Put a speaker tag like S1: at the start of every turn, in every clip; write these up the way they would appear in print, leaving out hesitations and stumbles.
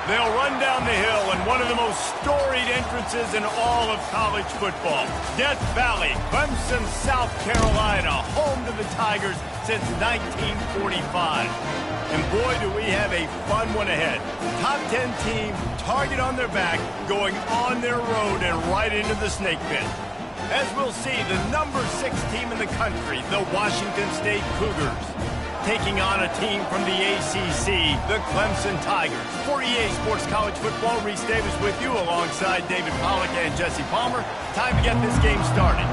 S1: They'll run down the hill in one of the most storied entrances in all of college football. Death Valley, Clemson, South Carolina, home to the Tigers since 1945. And boy, do we have a fun one ahead. Top 10 team, target on their back, going on their road and right into the snake pit. As we'll see, the number 6 team in the country, the Washington State Cougars, taking on a team from the ACC, the Clemson Tigers. For EA Sports College Football, Reese Davis with you alongside David Pollack and Jesse Palmer. Time to get this game started.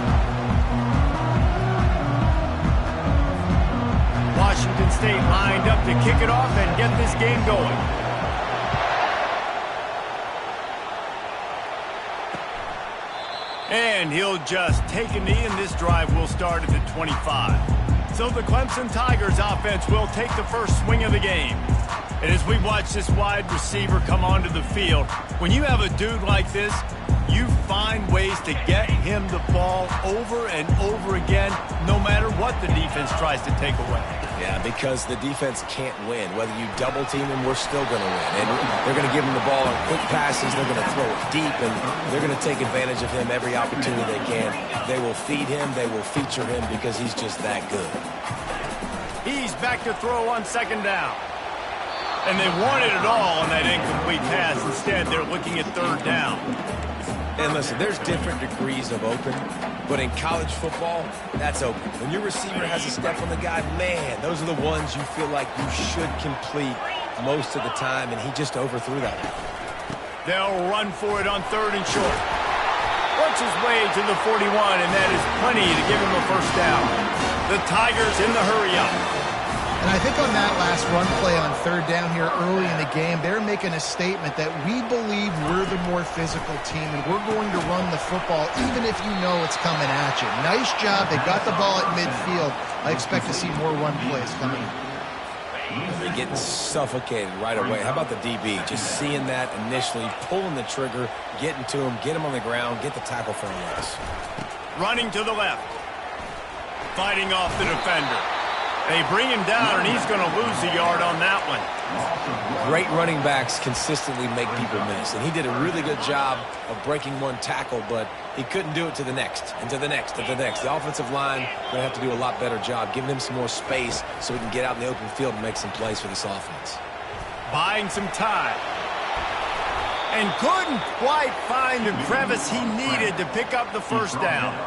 S1: Washington State lined up to kick it off and get this game going. And he'll just take a knee, and this drive will start at the 25. So the Clemson Tigers offense will take the first swing of the game. And as we watch this wide receiver come onto the field, when you have a dude like this, you find ways to get him the ball over and over again, no matter what the defense tries to take away.
S2: Yeah, because the defense can't win. Whether you double team him, we're still going to win. And they're going to give him the ball on quick passes. They're going to throw it deep, and they're going to take advantage of him every opportunity they can. They will feed him. They will feature him because he's just that good.
S1: He's back to throw on second down. And they wanted it all on that incomplete pass. Instead, they're looking at third down.
S2: And listen, there's different degrees of open, but in college football, that's open. When your receiver has a step on the guy, man, those are the ones you feel like you should complete most of the time, and he just overthrew that one.
S1: They'll run for it on third and short. Works his way to the 41, and that is plenty to give him a first down. The Tigers in the hurry-up.
S3: And I think on that last run play on third down here early in the game, they're making a statement that we believe we're the more physical team, and we're going to run the football even if you know it's coming at you. Nice job. They got the ball at midfield. I expect to see more run plays coming.
S2: They're getting suffocated right away. How about the DB? Just seeing that initially, pulling the trigger, getting to him, get him on the ground, get the tackle for a loss.
S1: Running to the left. Fighting off the defender. They bring him down, and he's going to lose a yard on that one.
S2: Great running backs consistently make people miss, and he did a really good job of breaking one tackle, but he couldn't do it to the next, and to the next, and to the next. The offensive line going to have to do a lot better job, giving him some more space so he can get out in the open field and make some plays for this offense.
S1: Buying some time. And couldn't quite find the crevice he needed to pick up the first down.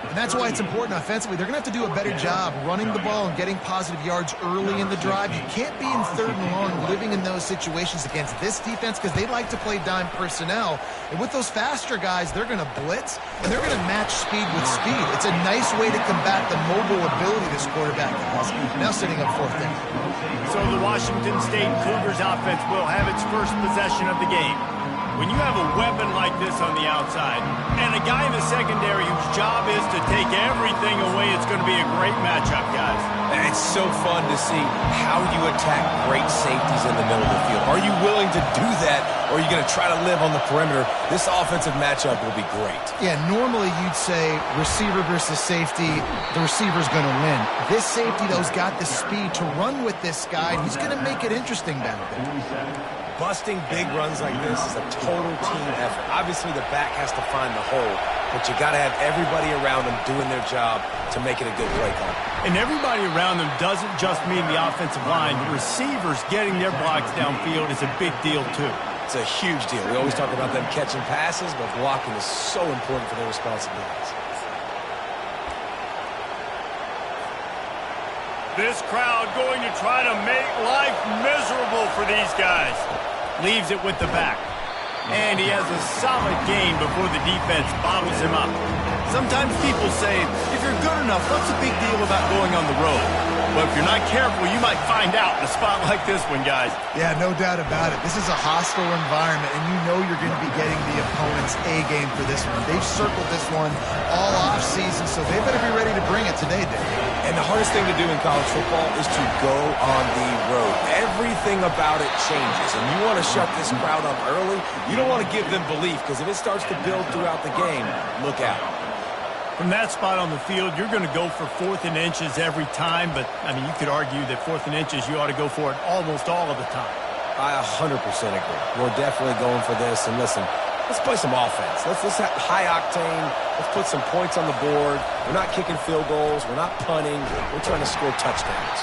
S3: And that's why it's important offensively. They're going to have to do a better job running the ball and getting positive yards early in the drive. You can't be in third and long living in those situations against this defense because they like to play dime personnel. And with those faster guys, they're going to blitz, and they're going to match speed with speed. It's a nice way to combat the mobile ability this quarterback has. Now sitting up fourth down.
S1: So the Washington State Cougars offense will have its first possession of the game. When you have a weapon like this on the outside and a guy in the secondary whose job is to take everything away, it's going to be a great matchup, guys.
S2: It's so fun to see how you attack great safeties in the middle of the field. Are you willing to do that, or are you going to try to live on the perimeter? This offensive matchup will be great.
S3: Yeah, normally you'd say receiver versus safety, the receiver's going to win. This safety, though, has got the speed to run with this guy, and he's going to make it interesting back there.
S2: Busting big runs like this is a total team effort. Obviously, the back has to find the hole, but you got to have everybody around them doing their job to make it a good play call.
S1: And everybody around them doesn't just mean the offensive line. The receivers getting their blocks downfield is a big deal, too.
S2: It's a huge deal. We always talk about them catching passes, but blocking is so important for their responsibilities.
S1: This crowd going to try to make life miserable for these guys. Leaves it with the back. And he has a solid gain before the defense bottles him up. Sometimes people say, if you're good enough, what's the big deal about going on the road? But if you're not careful, you might find out in a spot like this one, guys.
S3: Yeah, no doubt about it. This is a hostile environment, and you know you're going to be getting the opponent's A game for this one. They've circled this one all offseason, so they better be ready to bring it today, Dave.
S2: And the hardest thing to do in college football is to go on the road. Everything about it changes, and you want to shut this crowd up early. You don't want to give them belief, because if it starts to build throughout the game, look out.
S1: From that spot on the field, you're going to go for 4th and inches every time, but, I mean, you could argue that 4th and inches, you ought to go for it almost all of the time.
S2: I 100% agree. We're definitely going for this. And listen, let's play some offense. Let's have high octane. Let's put some points on the board. We're not kicking field goals. We're not punting. We're trying to score touchdowns.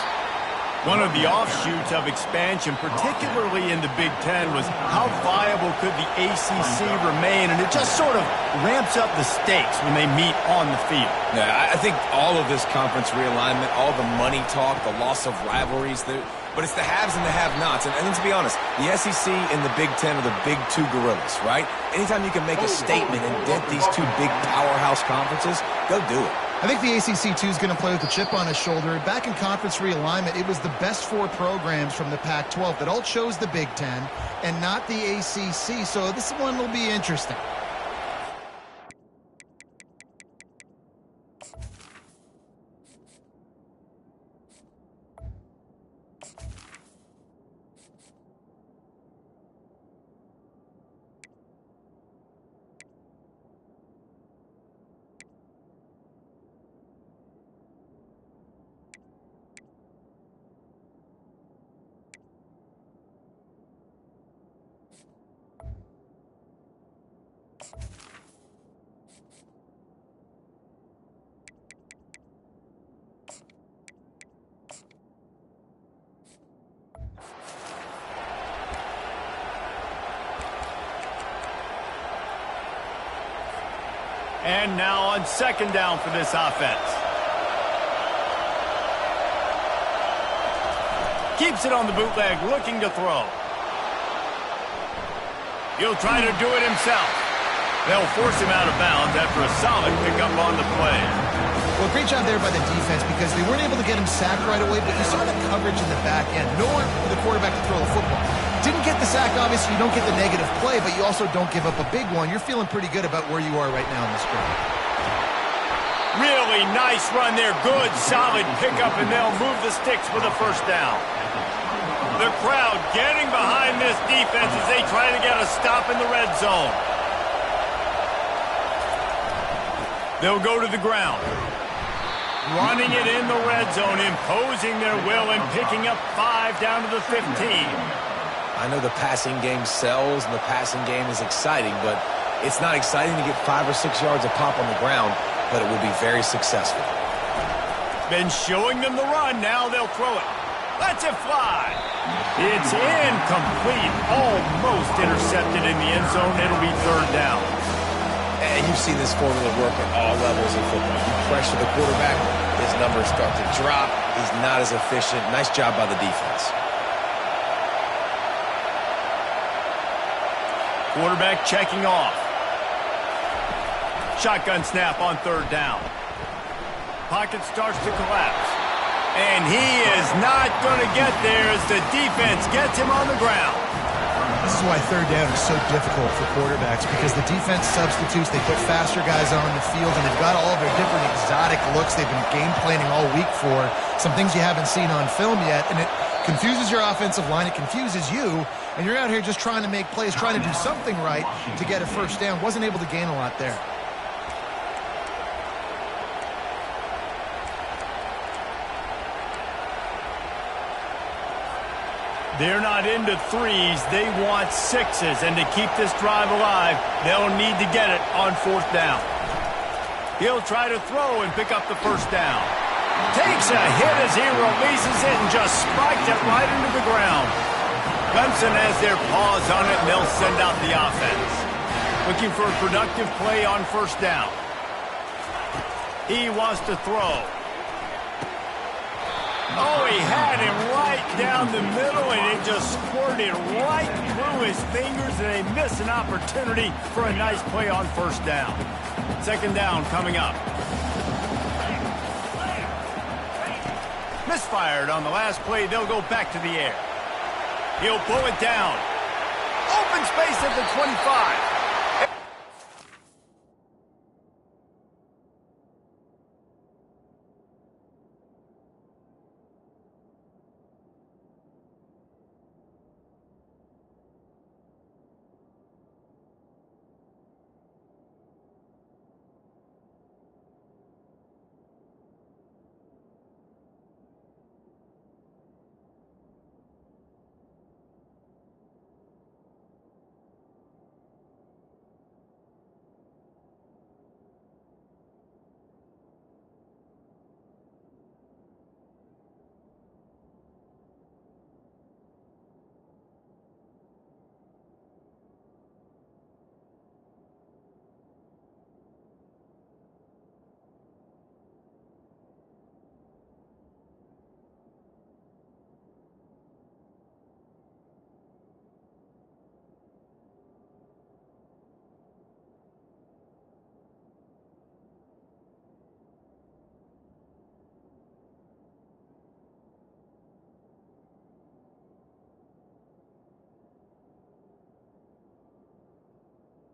S1: One of the offshoots of expansion, particularly in the Big Ten, was how viable could the ACC remain, and it just sort of ramps up the stakes when they meet on the field.
S2: Yeah, I think all of this conference realignment, all the money talk, the loss of rivalries, but it's the haves and the have-nots. And to be honest, the SEC and the Big Ten are the big two gorillas, right? Anytime you can make a statement and dent these two big powerhouse conferences, go do it.
S3: I think the ACC, too, is going to play with a chip on his shoulder. Back in conference realignment, it was the best 4 programs from the Pac-12 that all chose the Big Ten and not the ACC, so this one will be interesting.
S1: And now on second down for this offense. Keeps it on the bootleg, looking to throw. He'll try to do it himself. They'll force him out of bounds after a solid pickup on the play.
S3: Well, great job there by the defense because they weren't able to get him sacked right away, but you saw the coverage in the back end. Nowhere for the quarterback to throw the football. Didn't get the sack, obviously. You don't get the negative play, but you also don't give up a big one. You're feeling pretty good about where you are right now in this game.
S1: Really nice run there. Good, solid pickup, and they'll move the sticks for the first down. The crowd getting behind this defense as they try to get a stop in the red zone. They'll go to the ground. Running it in the red zone, imposing their will and picking up 5 down to the 15.
S2: I know the passing game sells and the passing game is exciting, but it's not exciting to get 5 or 6 yards of pop on the ground, but it will be very successful.
S1: Been showing them the run, now they'll throw it. Lets it fly. It's incomplete, almost intercepted in the end zone. It'll be third down.
S2: And you've seen this formula work at all levels of football. You pressure the quarterback, his numbers start to drop. He's not as efficient. Nice job by the defense.
S1: Quarterback checking off. Shotgun snap on third down. Pocket starts to collapse. And he is not going to get there as the defense gets him on the ground.
S3: This is why third down is so difficult for quarterbacks because the defense substitutes. They put faster guys on the field, and they've got all of their different exotic looks they've been game planning all week for. Some things you haven't seen on film yet, and it confuses your offensive line. It confuses you, and you're out here just trying to make plays, trying to do something right to get a first down. Wasn't able to gain a lot there.
S1: They're not into 3s, they want 6s, and to keep this drive alive, they'll need to get it on fourth down. He'll try to throw and pick up the first down. Takes a hit as he releases it and just spiked it right into the ground. Clemson has their paws on it, and they'll send out the offense. Looking for a productive play on first down. He wants to throw. Oh, he had him right down the middle, and it just squirted right through his fingers, and they miss an opportunity for a nice play on first down. Second down coming up. Misfired on the last play. They'll go back to the air. He'll pull it down. Open space at the 25.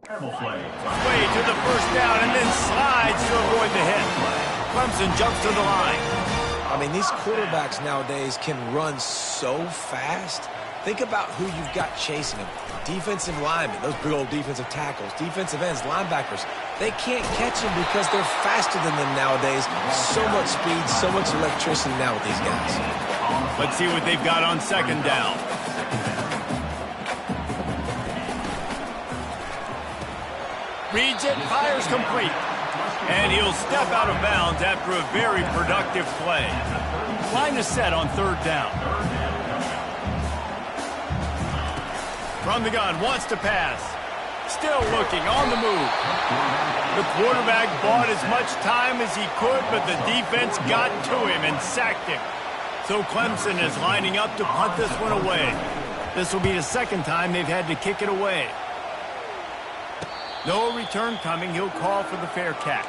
S1: Way to the first down and then slides to avoid the hit. Clemson jumps to the line.
S2: I mean, these quarterbacks nowadays can run so fast. Think about who you've got chasing them. Defensive linemen, those big old defensive tackles, defensive ends, linebackers. They can't catch them because they're faster than them nowadays. So much speed, so much electricity now with these guys.
S1: Let's see what they've got on second down. Reads it, fires complete. And he'll step out of bounds after a very productive play. Line is set on third down. From the gun, wants to pass. Still looking, on the move. The quarterback bought as much time as he could, but the defense got to him and sacked him. So Clemson is lining up to punt this one away. This will be the second time they've had to kick it away. No return coming. He'll call for the fair catch.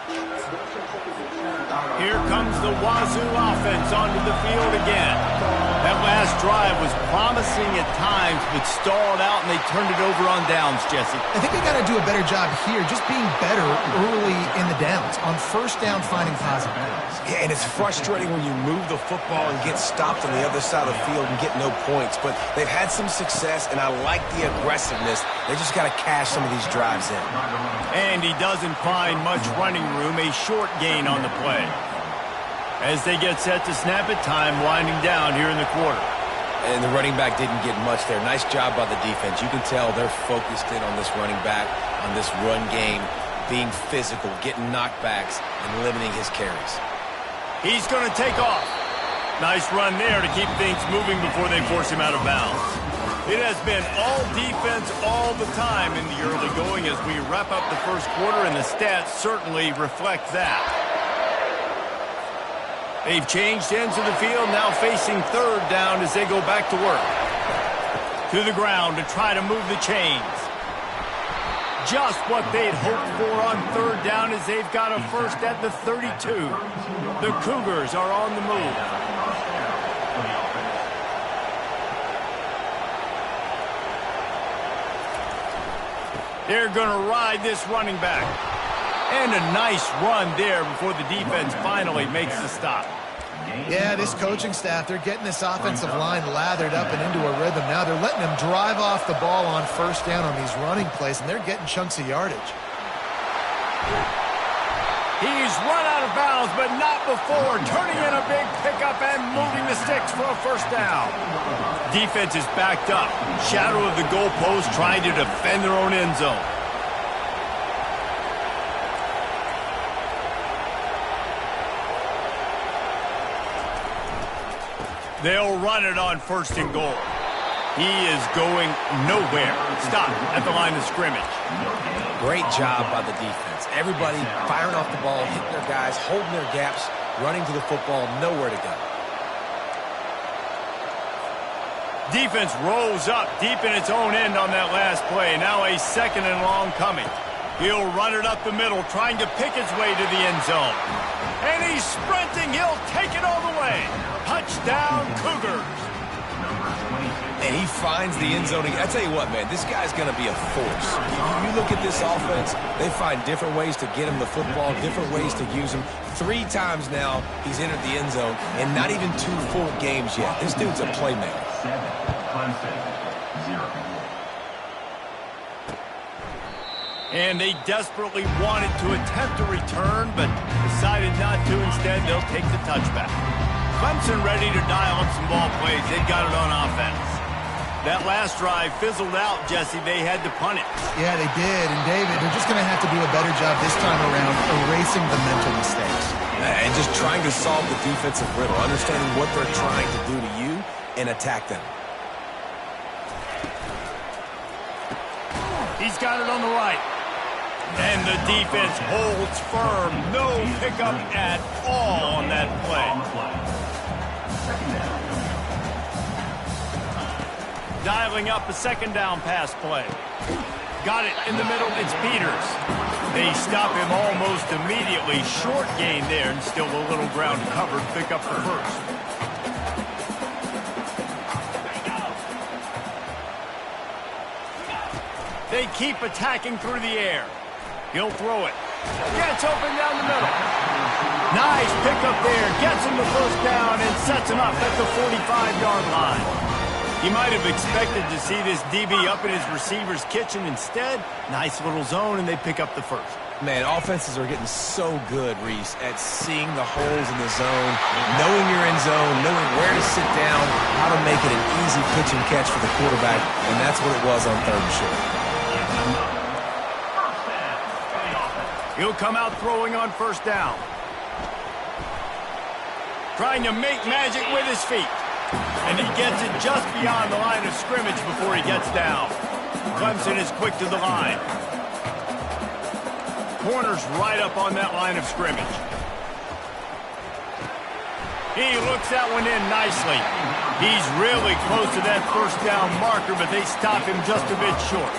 S1: Here comes the Wazoo offense onto the field again. That last drive was promising at times, but stalled out, and they turned it over on downs, Jesse.
S3: I think they got to do a better job here, just being better early in the downs. On first down, finding positive plays.
S2: Yeah, and it's frustrating when you move the football and get stopped on the other side of the field and get no points. But they've had some success, and I like the aggressiveness. They just got to cash some of these drives in.
S1: And he doesn't find much running room, a short gain on the play. As they get set to snap it, time winding down here in the quarter.
S2: And the running back didn't get much there. Nice job by the defense. You can tell they're focused in on this running back, on this run game, being physical, getting knockbacks, and limiting his carries.
S1: He's going to take off. Nice run there to keep things moving before they force him out of bounds. It has been all defense all the time in the early going as we wrap up the first quarter, and the stats certainly reflect that. They've changed ends of the field, now facing third down as they go back to work. To the ground to try to move the chains. Just what they'd hoped for on third down as they've got a first at the 32. The Cougars are on the move. They're going to ride this running back. And a nice run there before the defense finally makes the stop.
S3: Yeah, this coaching staff, they're getting this offensive line lathered up and into a rhythm. Now they're letting them drive off the ball on first down on these running plays, and they're getting chunks of yardage.
S1: He's run out of bounds, but not before turning in a big pickup and moving the sticks for a first down. Defense is backed up. Shadow of the goalpost trying to defend their own end zone. They'll run it on first and goal. He is going nowhere. Stop at the line of scrimmage.
S2: Great job by the defense. Everybody firing off the ball, hitting their guys, holding their gaps, running to the football, nowhere to go.
S1: Defense rolls up deep in its own end on that last play. Now a second and long coming. He'll run it up the middle, trying to pick his way to the end zone. And he's sprinting. He'll take it all the way. Touchdown, Cougars.
S2: And he finds the end zone. I tell you what, man, this guy's going to be a force. You look at this offense, they find different ways to get him the football, different ways to use him. 3 times now he's entered the end zone, and not even 2 full games yet. This dude's a playmaker.
S4: 7, Clemson, 0.
S1: And they desperately wanted to attempt a return, but decided not to. Instead, they'll take the touchback. Clemson ready to dial up some ball plays. They've got it on offense. That last drive fizzled out, Jesse. They had to punt it.
S3: Yeah, they did. And, David, they're just going to have to do a better job this time around erasing the mental mistakes.
S2: And just trying to solve the defensive riddle, understanding what they're trying to do to you and attack them.
S1: He's got it on the right. And the defense holds firm. No pickup at all on that play. Dialing up a second down pass play. Got it in the middle. It's Peters. They stop him almost immediately. Short gain there, and still a little ground covered. Pick up the first. They keep attacking through the air. He'll throw it. Gets open down the middle. Nice pickup there. Gets him the first down and sets him up at the 45-yard line. You might have expected to see this DB up in his receiver's kitchen. Instead, nice little zone, and they pick up the first.
S2: Man, offenses are getting so good, Reese, at seeing the holes in the zone, knowing you're in zone, knowing where to sit down, how to make it an easy pitch and catch for the quarterback, and that's what it was on 3rd and short.
S1: He'll come out throwing on 1st down. Trying to make magic with his feet. And he gets it just beyond the line of scrimmage before he gets down. Clemson is quick to the line. Corner's right up on that line of scrimmage. He looks that one in nicely. He's really close to that 1st down marker, but they stop him just a bit short.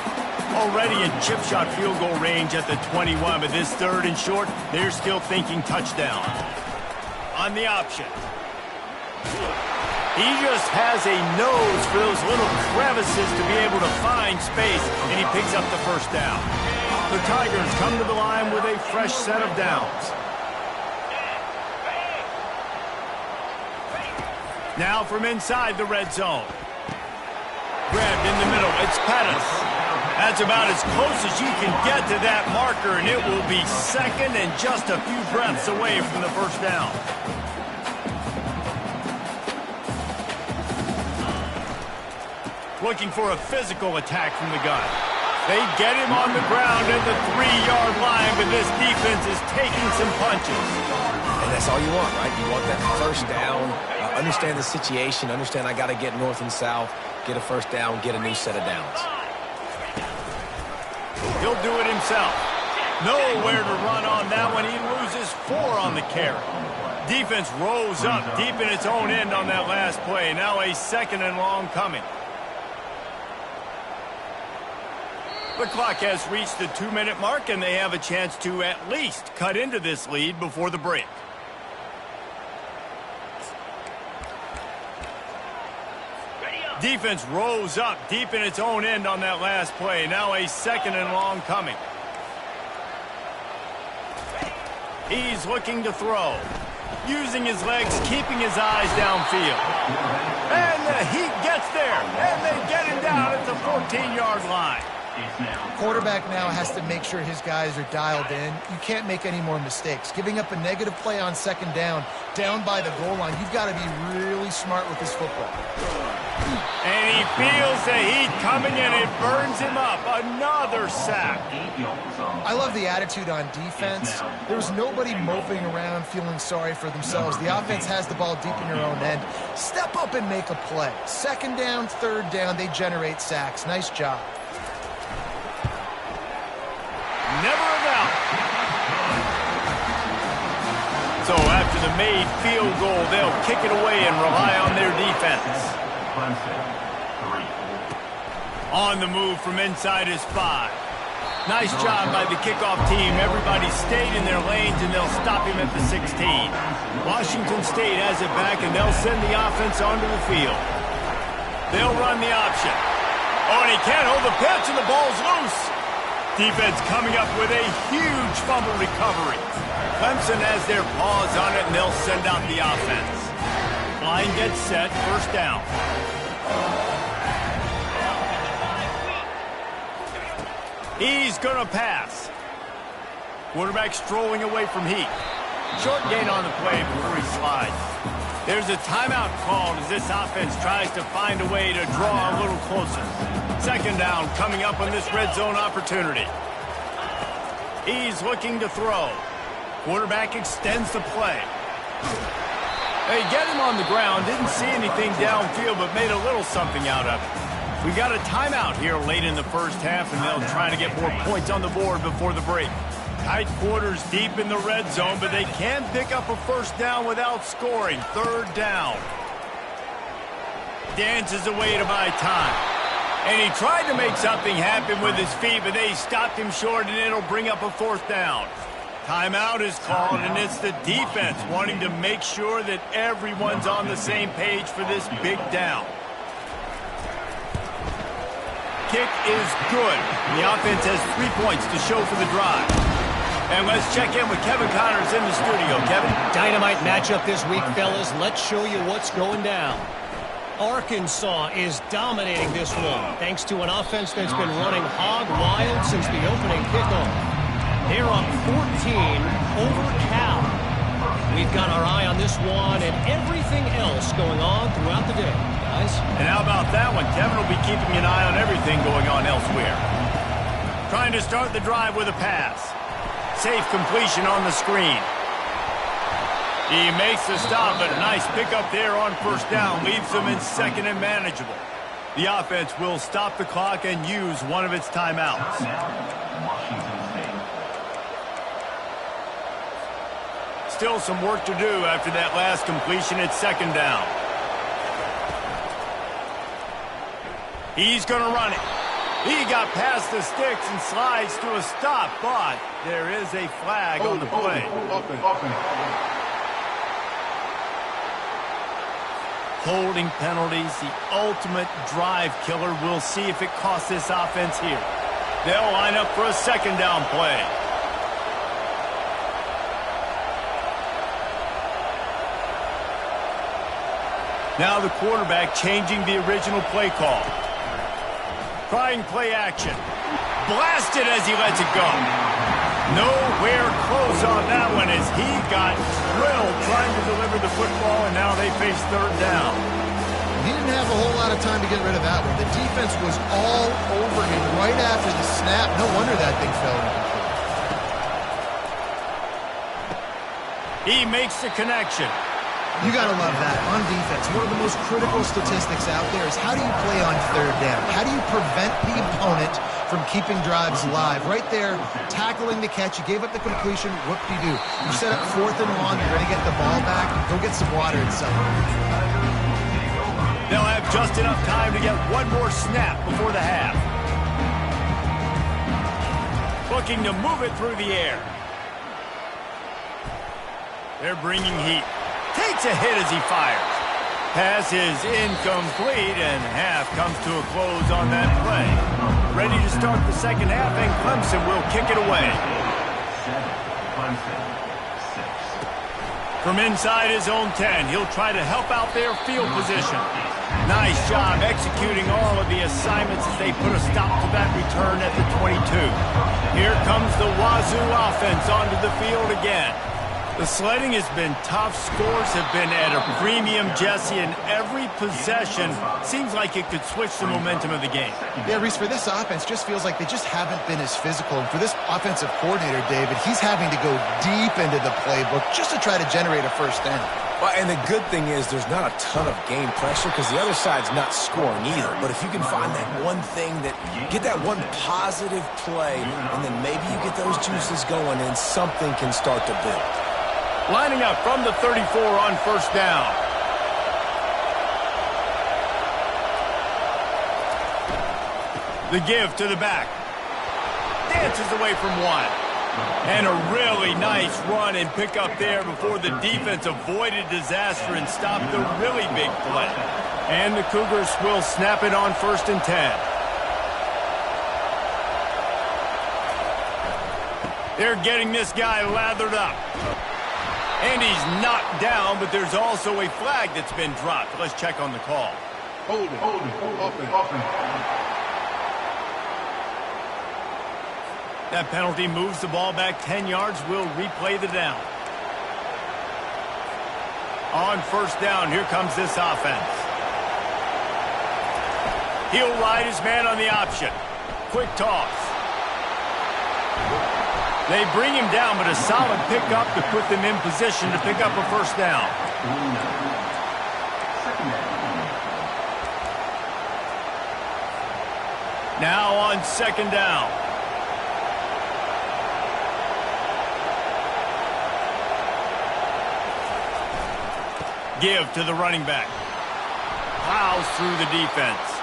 S1: Already in chip shot field goal range at the 21, but this 3rd and short, they're still thinking touchdown. On the option. He just has a nose for those little crevices to be able to find space, and he picks up the 1st down. The Tigers come to the line with a fresh set of downs. Now from inside the red zone. Grabbed in the middle. It's Pettis. That's about as close as you can get to that marker, and it will be 2nd and just a few breaths away from the 1st down. Looking for a physical attack from the gun. They get him on the ground at the 3-yard line, but this defense is taking some punches.
S2: And that's all you want, right? You want that 1st down, understand the situation, understand I got to get north and south, get a 1st down, get a new set of downs.
S1: He'll do it himself. Nowhere to run on that one. He loses 4 on the carry. Defense rolls up deep in its own end on that last play. Now a 2nd and long coming. The clock has reached the 2-minute mark, and they have a chance to at least cut into this lead before the break. Defense rolls up deep in its own end on that last play. Now a 2nd and long coming. He's looking to throw. Using his legs, keeping his eyes downfield. And the Heat gets there, and they get him down at the 14-yard line.
S3: Quarterback now has to make sure his guys are dialed in. You can't make any more mistakes. Giving up a negative play on 2nd down by the goal line, you've got to be really smart with this football.
S1: And he feels the heat coming, and it burns him up. Another sack.
S3: I love the attitude on defense. There's nobody moping around feeling sorry for themselves. The offense has the ball deep in your own end. Step up and make a play. 2nd down, 3rd down, they generate sacks. Nice job.
S1: Never a doubt. So after the made field goal, they'll kick it away and rely on their defense. On the move from inside is 5. Nice job by the kickoff team. Everybody stayed in their lanes, and they'll stop him at the 16. Washington State has it back, and they'll send the offense onto the field. They'll run the option. Oh, and he can't hold the pitch, and the ball's loose. Defense coming up with a huge fumble recovery. Clemson has their paws on it, and they'll send out the offense. Line gets set, 1st down. He's going to pass. Quarterback strolling away from Heat. Short gain on the play before he slides. There's a timeout called as this offense tries to find a way to draw a little closer. 2nd down coming up on this red zone opportunity. He's looking to throw. Quarterback extends the play. They get him on the ground. Didn't see anything downfield, but made a little something out of it. We got a timeout here late in the 1st half, and they'll try to get more points on the board before the break. Tight quarters deep in the red zone, but they can pick up a 1st down without scoring. 3rd down. Dances away to buy time. And he tried to make something happen with his feet, but they stopped him short, and it'll bring up a 4th down. Timeout is called, and it's the defense wanting to make sure that everyone's on the same page for this big down. kick is good. The offense has 3 points to show for the drive. And let's check in with Kevin Connors in the studio. Kevin?
S5: Dynamite matchup this week, fellas. Let's show you what's going down. Arkansas is dominating this one, thanks to an offense that's been running hog wild since the opening kickoff. They're up 14 over Cal. We've got our eye on this one and everything else going on throughout the day, guys.
S1: And how about that one? Kevin will be keeping an eye on everything going on elsewhere. Trying to start the drive with a pass. Safe completion on the screen. He makes the stop, but a nice pickup there on first down. Leaves them in second and manageable. The offense will stop the clock and use one of its timeouts. Still some work to do after that last completion at second down. He's going to run it. He got past the sticks and slides to a stop, but there is a flag on the play. Holding penalties, the ultimate drive killer. We'll see if it costs this offense here. They'll line up for a second down play. Now the quarterback changing the original play call. Trying play action. Blasted as he lets it go. Nowhere close on that one as he got drilled trying to deliver the football, and now they face third down.
S3: He didn't have a whole lot of time to get rid of that one. The defense was all over him right after the snap. No wonder that thing fell incomplete.
S1: He makes the connection.
S3: You got to love that on defense. One of the most critical statistics out there is how do you play on third down? How do you prevent the opponent from keeping drives alive? Right there, tackling the catch. You gave up the completion. Whoop-de-doo. You set up fourth and long. You're going to get the ball back. Go get some water and celebrate.
S1: They'll have just enough time to get one more snap before the half. Looking to move it through the air. They're bringing heat. Takes a hit as he fires. Pass is incomplete, and half comes to a close on that play. Ready to start the second half, and Clemson will kick it away. From inside his own 10, he'll try to help out their field position. Nice job executing all of the assignments as they put a stop to that return at the 22. Here comes the Wazoo offense onto the field again. The sledding has been tough. Scores have been at a premium, Jesse, and every possession seems like it could switch the momentum of the game.
S3: Yeah, Reese, for this offense, just feels like they just haven't been as physical. And for this offensive coordinator, David, he's having to go deep into the playbook just to try to generate a first down.
S2: Well, and the good thing is there's not a ton of game pressure because the other side's not scoring either. But if you can find that one thing, get that one positive play, and then maybe you get those juices going and something can start to build.
S1: Lining up from the 34 on first down. The give to the back. Dances away from one. And a really nice run and pick up there before the defense avoided disaster and stopped the really big play. And the Cougars will snap it on 1st and 10. They're getting this guy lathered up. And he's knocked down, but there's also a flag that's been dropped. Let's check on the call.
S4: Hold it, open.
S1: That penalty moves the ball back 10 yards. We'll replay the down. On first down, here comes this offense. He'll ride his man on the option. Quick toss. They bring him down, but a solid pickup to put them in position to pick up a first down. Now on second down. Give to the running back. Plows through the defense.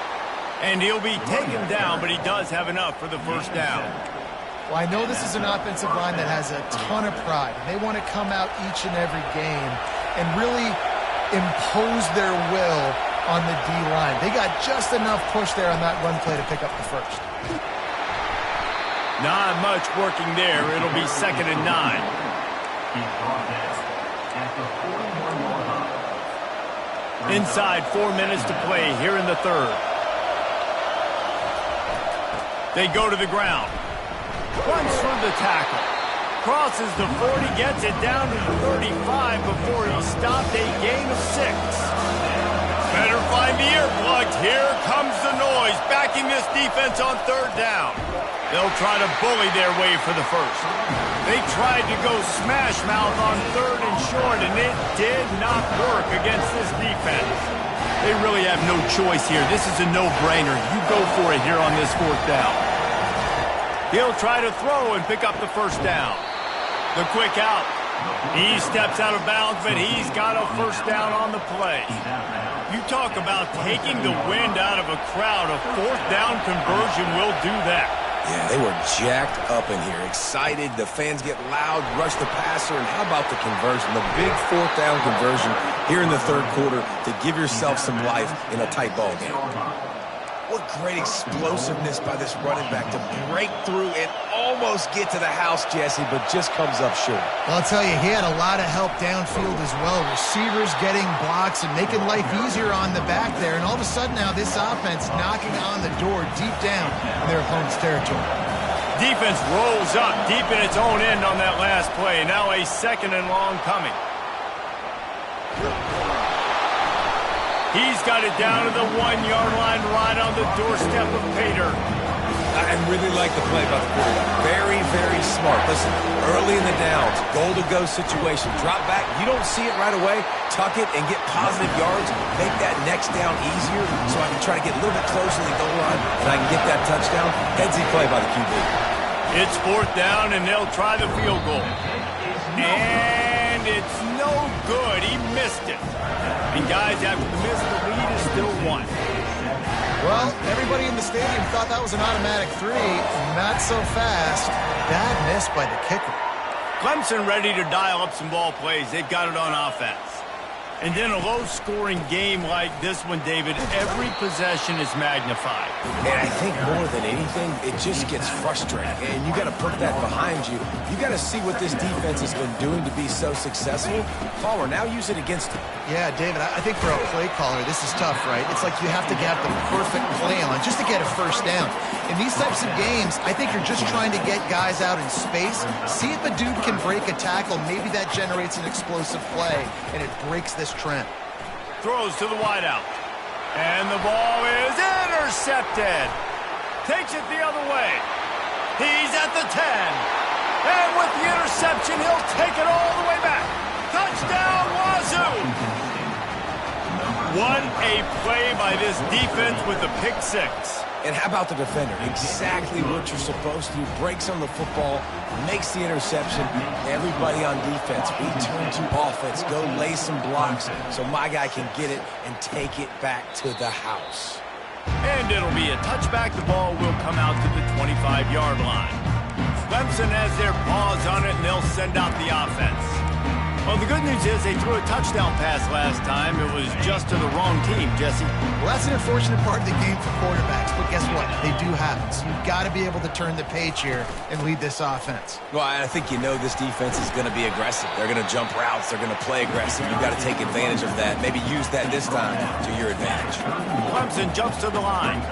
S1: And he'll be taken down, but he does have enough for the first down.
S3: Well, I know this is an offensive line that has a ton of pride. They want to come out each and every game and really impose their will on the D-line. They got just enough push there on that run play to pick up the first.
S1: Not much working there. It'll be 2nd and 9. Inside 4 minutes to play here in the third. They go to the ground. Runs through the tackle. Crosses the 40, gets it down to the 35 before he stopped. A gain of 6. Better find the earplugs. Here comes the noise, backing this defense on 3rd down. They'll try to bully their way for the first. They tried to go smash mouth on 3rd and short, and it did not work against this defense. They really have no choice here. This is a no-brainer. You go for it here on this 4th down. He'll try to throw and pick up the 1st down. The quick out. He steps out of bounds, but he's got a 1st down on the play. You talk about taking the wind out of a crowd. A 4th down conversion will do that.
S2: Yeah, they were jacked up in here, excited. The fans get loud, rush the passer, and how about the conversion? The big 4th down conversion here in the 3rd quarter to give yourself some life in a tight ball game. What great explosiveness by this running back to break through and almost get to the house, Jesse, but just comes up short.
S3: Well, I'll tell you, he had a lot of help downfield as well. Receivers getting blocks and making life easier on the back there. And all of a sudden now this offense knocking on the door deep down in their opponent's territory.
S1: Defense rolls up deep in its own end on that last play. Now a 2nd and long coming. He's got it down to the 1-yard line right on the doorstep of Pater.
S2: I really like the play by the quarterback. Very, very smart. Listen, early in the downs, goal-to-go situation. Drop back. You don't see it right away. Tuck it and get positive yards. Make that next down easier so I can try to get a little bit closer to the goal line and I can get that touchdown. Headsy play by the QB.
S1: It's 4th down, and they'll try the field goal. And it's no good. He missed it. And guys, after the miss, the lead is still 1.
S3: Well, everybody in the stadium thought that was an automatic 3. Not so fast. Bad miss by the kicker.
S1: Clemson ready to dial up some ball plays. They've got it on offense. And then a low-scoring game like this one, David, every possession is magnified.
S2: And I think more than anything, it just gets frustrating. And you got to put that behind you. You got to see what this defense has been doing to be so successful. Palmer, now use it against them.
S3: Yeah, David, I think for a play caller, this is tough, right? It's like you have to get the perfect play on just to get a 1st down. In these types of games, I think you're just trying to get guys out in space, see if a dude can break a tackle. Maybe that generates an explosive play, and it breaks this trend.
S1: Throws to the wideout. And the ball is intercepted. Takes it the other way. He's at the 10. And with the interception, he'll take it all the way back. Touchdown, Wazoo! What a play by this defense with the pick 6.
S2: And how about the defender? Exactly what you're supposed to do. Breaks on the football, makes the interception. Everybody on defense, we turn to offense. Go lay some blocks so my guy can get it and take it back to the house.
S1: And it'll be a touchback. The ball will come out to the 25-yard line. Clemson has their paws on it, and they'll send out the offense. Well, the good news is they threw a touchdown pass last time. It was just to the wrong team, Jesse.
S3: Well, that's an unfortunate part of the game for quarterbacks, but guess what? They do happen. So you've got to be able to turn the page here and lead this offense.
S2: Well, I think you know this defense is going to be aggressive. They're going to jump routes. They're going to play aggressive. You've got to take advantage of that. Maybe use that this time to your advantage.
S1: Clemson jumps to the line.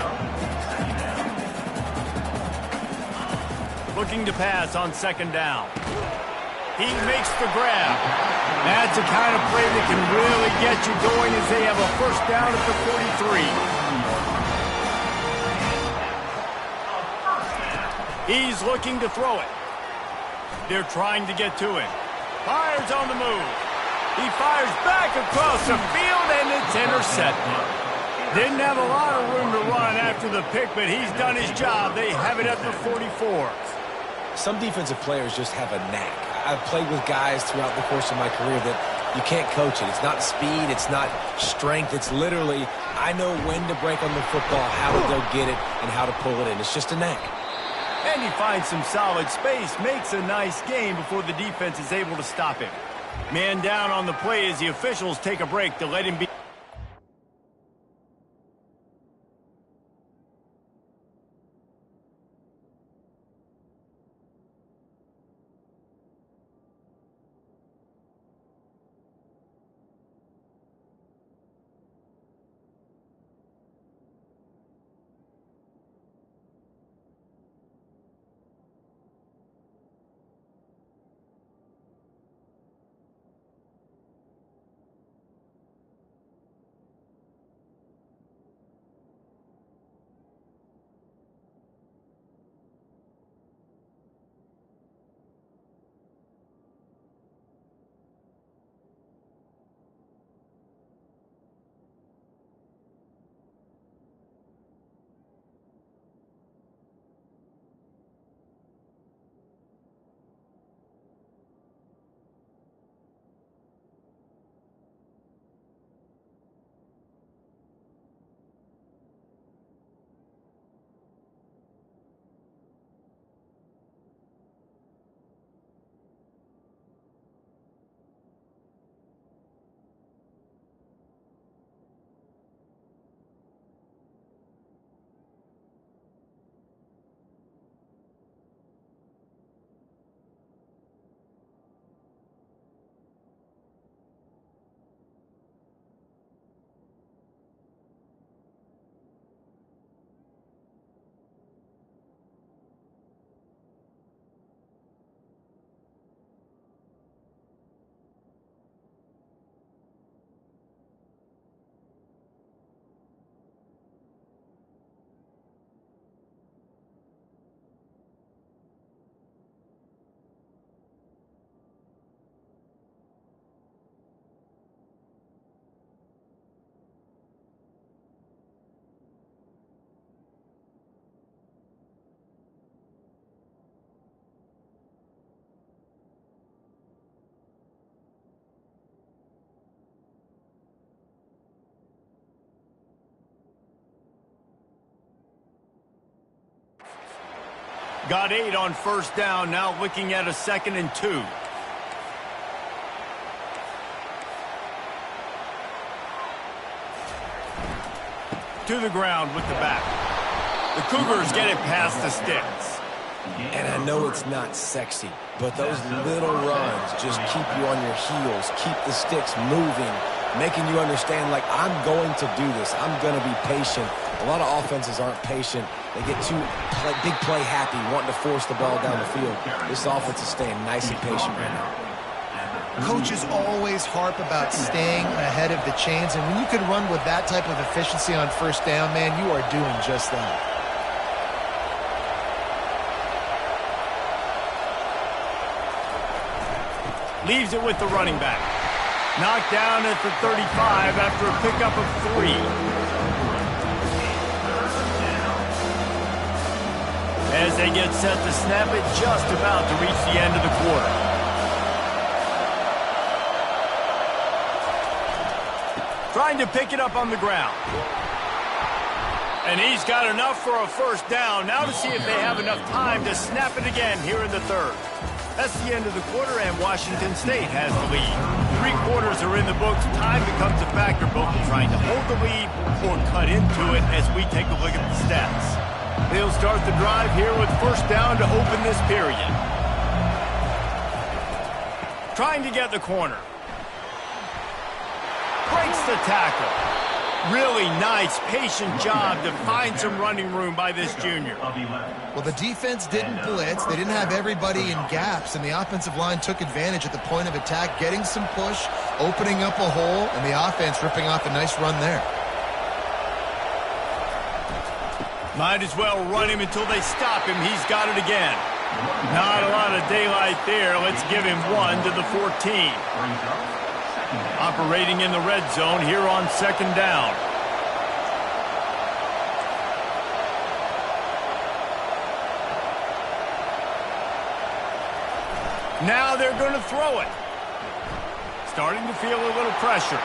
S1: Looking to pass on 2nd down. He makes the grab. That's the kind of play that can really get you going as they have a 1st down at the 43. He's looking to throw it. They're trying to get to him. Fires on the move. He fires back across the field, and it's intercepted. Didn't have a lot of room to run after the pick, but he's done his job. They have it at the 44.
S2: Some defensive players just have a knack. I've played with guys throughout the course of my career that you can't coach it. It's not speed. It's not strength. It's literally, I know when to break on the football, how to go get it, and how to pull it in. It's just a knack.
S1: And he finds some solid space, makes a nice game before the defense is able to stop him. Man down on the play as the officials take a break to let him be. Got 8 on first down, now looking at a 2nd and 2. To the ground with the back. The Cougars get it past the sticks.
S2: And I know it's not sexy, but those little runs just keep you on your heels, keep the sticks moving, making you understand, like, I'm going to do this. I'm going to be patient. A lot of offenses aren't patient. They get too big play happy, wanting to force the ball down the field. This offense is staying nice and patient right now.
S3: Coaches always harp about staying ahead of the chains, and when you can run with that type of efficiency on first down, man, you are doing just that.
S1: Leaves it with the running back. Knocked down at the 35 after a pickup of 3. As they get set to snap it, just about to reach the end of the quarter. Trying to pick it up on the ground. And he's got enough for a first down. Now to see if they have enough time to snap it again here in the third. That's the end of the quarter, and Washington State has the lead. 3 quarters are in the books. Time becomes a factor, both in trying to hold the lead or cut into it as we take a look at the stats. They'll start the drive here with first down to open this period. Trying to get the corner. Breaks the tackle. Really nice, patient job to find some running room by this junior.
S3: Well, the defense didn't blitz. They didn't have everybody in gaps, and the offensive line took advantage at the point of attack, getting some push, opening up a hole, and the offense ripping off a nice run there.
S1: Might as well run him until they stop him. He's got it again. Not a lot of daylight there. Let's give him 1 to the 14. Operating in the red zone here on 2nd down. Now they're going to throw it. Starting to feel a little pressure.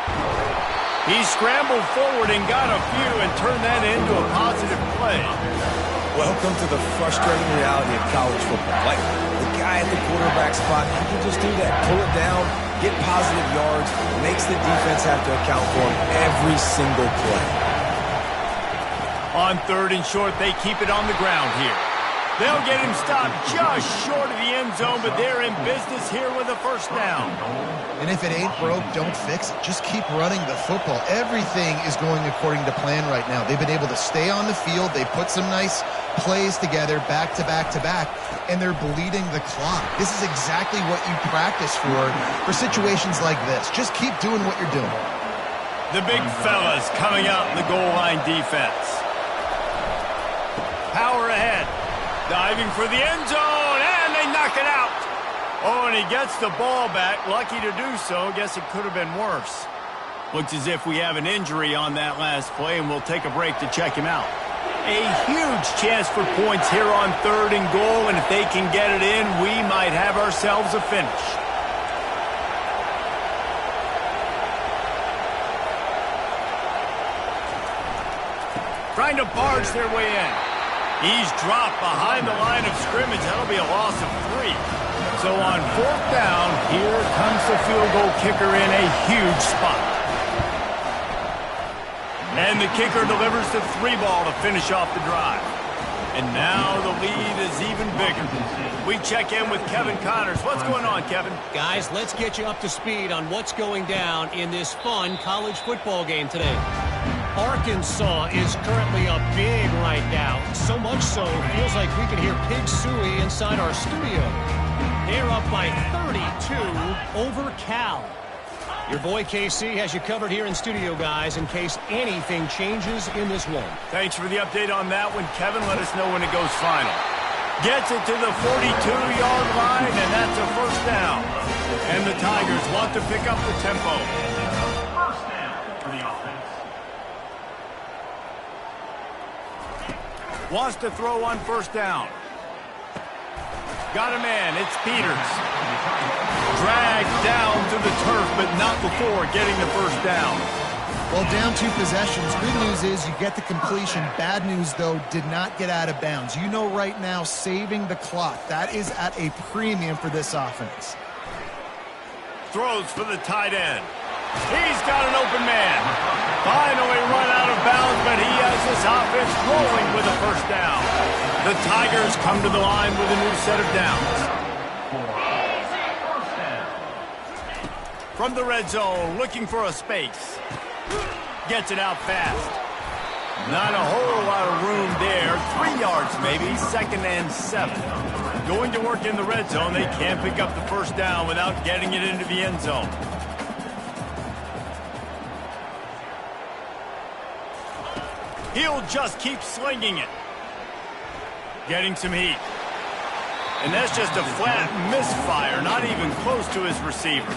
S1: He scrambled forward and got a few and turned that into a positive play.
S2: Welcome to the frustrating reality of college football. Like, the guy at the quarterback spot, he can just do that. Pull it down, get positive yards, makes the defense have to account for him every single play.
S1: On 3rd and short, they keep it on the ground here. They'll get him stopped just short of the end zone, but they're in business here with a first down.
S3: And if it ain't broke, don't fix it. Just keep running the football. Everything is going according to plan right now. They've been able to stay on the field. They put some nice plays together back to back to back, and they're bleeding the clock. This is exactly what you practice for situations like this. Just keep doing what you're doing.
S1: The big fellas coming out in the goal line defense. Power ahead. Diving for the end zone, and they knock it out. Oh, and he gets the ball back. Lucky to do so. Guess it could have been worse. Looks as if we have an injury on that last play, and we'll take a break to check him out. A huge chance for points here on 3rd and goal, and if they can get it in, we might have ourselves a finish. Trying to barge their way in. He's dropped behind the line of scrimmage. That'll be a loss of 3. So on 4th down, here comes the field goal kicker in a huge spot. And the kicker delivers the 3 ball to finish off the drive. And now the lead is even bigger. We check in with Kevin Connors. What's going on, Kevin?
S5: Guys, let's get you up to speed on what's going down in this fun college football game today. Arkansas is currently up big right now. So much so, it feels like we can hear Pig Suey inside our studio. They're up by 32 over Cal. Your boy KC has you covered here in studio, guys, in case anything changes in this one.
S1: Thanks for the update on that one, Kevin. Let us know when it goes final. Gets it to the 42-yard line, and that's a first down. And the Tigers want to pick up the tempo.
S4: First down for the offense.
S1: Wants to throw on first down. Got a man. It's Peters. Dragged down to the turf, but not before getting the first down.
S3: Well, down 2 possessions. Good news is you get the completion. Bad news, though, did not get out of bounds. You know right now, saving the clock, that is at a premium for this offense.
S1: Throws for the tight end. He's got an open man. Finally run out of bounds, but he has this offense rolling with a first down. The Tigers come to the line with a new set of downs. From the red zone, looking for a space. Gets it out fast. Not a whole lot of room there. 3 yards maybe, 2nd and 7. Going to work in the red zone. They can't pick up the first down without getting it into the end zone. He'll just keep slinging it. Getting some heat. And that's just a flat misfire, not even close to his receiver.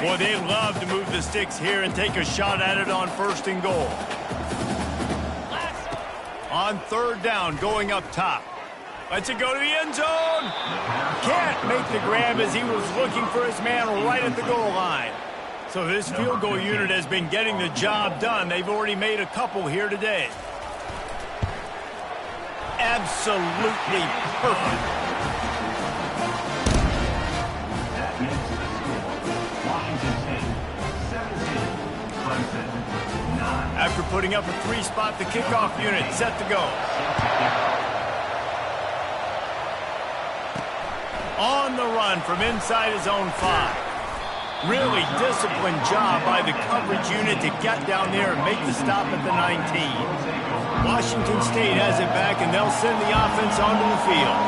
S1: Boy, they love to move the sticks here and take a shot at it on 1st and goal. On 3rd down, going up top. Lets it go to the end zone. Can't make the grab as he was looking for his man right at the goal line. So this field goal unit has been getting the job done. They've already made a couple here today. Absolutely perfect. After putting up a 3-spot, the kickoff unit set to go. On the run from inside his own 5. Really disciplined job by the coverage unit to get down there and make the stop at the 19. Washington State has it back, and they'll send the offense onto the field.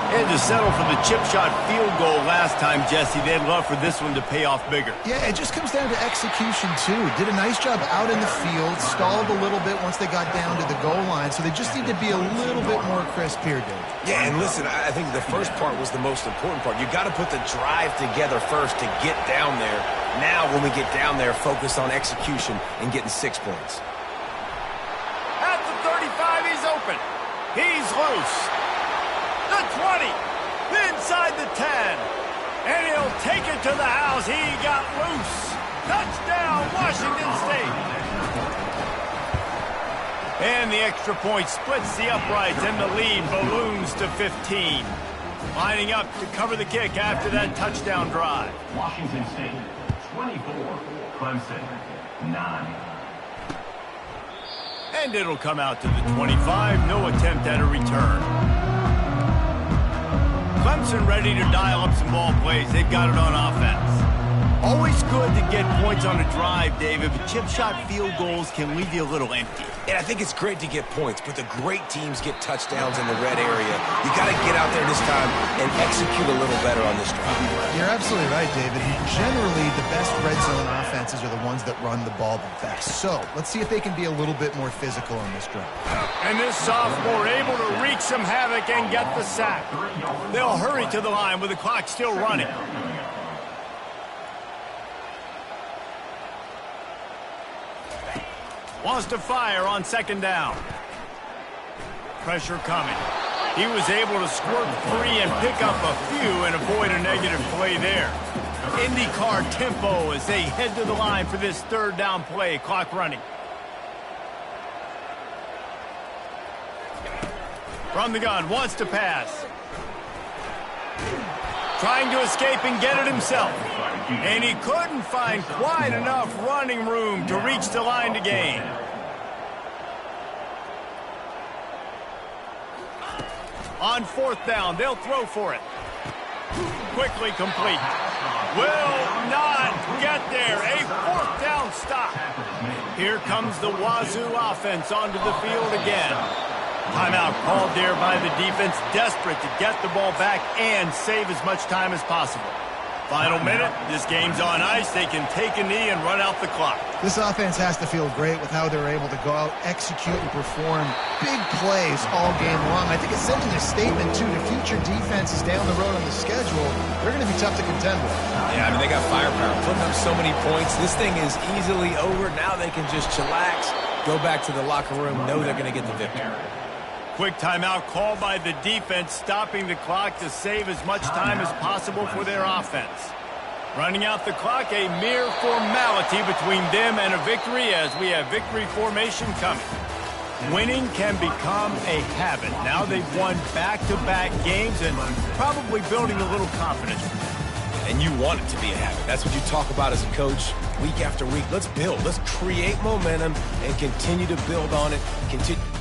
S1: They had to settle for the chip shot field goal last time, Jesse. They'd love for this one to pay off bigger.
S3: Yeah, it just comes down to execution, too. Did a nice job out in the field, stalled a little bit once they got down to the goal line, so they just need to be a little bit more crisp here, Dave.
S2: Yeah, and listen, I think the first part was the most important part. You got to put the drive together first to get down there. Now, when we get down there, focus on execution and getting 6 points.
S1: At the 35, he's open. He's loose. The 20, inside the 10, and he'll take it to the house. He got loose. Touchdown, Washington State. And the extra point splits the uprights, and the lead balloons to 15. Lining up to cover the kick after that touchdown drive.
S4: Washington State, 24, Clemson, 9.
S1: And it'll come out to the 25. No attempt at a return. Clemson ready to dial up some ball plays. They've got it on offense. Always good to get points on a drive, David, but chip shot field goals can leave you a little empty.
S2: And I think it's great to get points, but the great teams get touchdowns in the red area. You got to get out there this time and execute a little better on this drive.
S3: You're absolutely right, David. Generally, the best red zone offenses are the ones that run the ball the best. So let's see if they can be a little bit more physical on this drive.
S1: And this sophomore able to wreak some havoc and get the sack. They'll hurry to the line with the clock still running. Wants to fire on 2nd down. Pressure coming. He was able to squirt free and pick up a few and avoid a negative play there. IndyCar tempo as they head to the line for this 3rd down play. Clock running. From the gun, wants to pass. Trying to escape and get it himself. And he couldn't find quite enough running room to reach the line to gain. On 4th down, they'll throw for it. Quickly complete. Will not get there. A 4th down stop. Here comes the Wazoo offense onto the field again. Timeout called there by the defense, desperate to get the ball back and save as much time as possible. Final minute, this game's on ice. They can take a knee and run out the clock.
S3: This offense has to feel great with how they're able to go out, execute, and perform big plays all game long. I think it's sending a statement, too, to future defenses down the road on the schedule. They're going to be tough to contend with.
S2: Yeah, I mean, they got firepower, putting up so many points. This thing is easily over. Now they can just chillax, go back to the locker room, know they're going to get the victory.
S1: Quick timeout called by the defense, stopping the clock to save as much time as possible for their offense. Running out the clock, a mere formality between them and a victory as we have victory formation coming. Winning can become a habit. Now they've won back-to-back games and probably building a little confidence.
S2: And you want it to be a habit. That's what you talk about as a coach week after week. Let's build. Let's create momentum and continue to build on it. Continue.